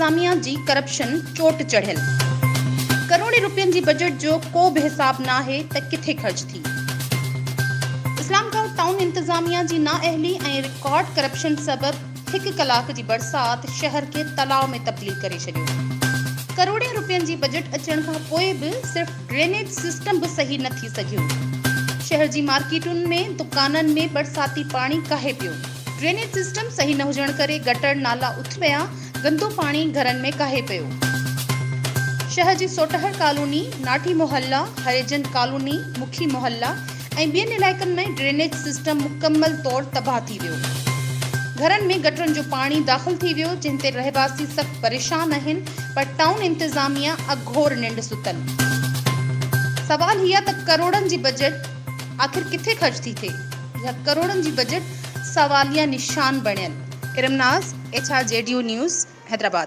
इंतजामिया जी करप्शन चोट चढ़ियल। करोड़े रुपयनि जी बजट जो को बि हिसाब न आहे त किथे ख़र्च थी। इस्लामगढ़ टाउन इंतजामिया जी नाअहली ऐं रिकॉर्ड करप्शन सबब 1 कलाक जी बरसात शहर के तलाव में तब्दील करे छॾियो। करोड़े रुपयनि जी बजट अचण खां पोइ बि सिर्फ ड्रेनेज सिस्टम भी सही न थी सघियो। शहर जी मार्केटुनि में दुकाननि में बरसाती पानी काहे पियो। ड्रेनेज सिस्टम सही न हुजण करे गटर नाला उथ विया, गंदो पानी घरनि में काहे पियो। शहर जी सोटहर कॉलोनी, नाठी मोहल्ला, हरिजन कॉलोनी, मुखी मोहल्ला ऐं ॿियनि इलाइक़नि में ड्रेनेज सिस्टम मुकम्मल तौर तबाह थी वियो। घरनि में गटरनि जो पानी दाख़िल थी वियो, जिन ते रहवासी सख़्त परेशान आहिनि, पर टाउन इंतजामिया अघोर निंड सुतल। सवाल हीअ त करोड़नि जी बजट आख़िर किथे ख़र्च थी थिए। या करोड़नि जी बजट सवालिया निशान बणियल। इरमनाज़, HRJDU न्यूज़, हैदराबाद।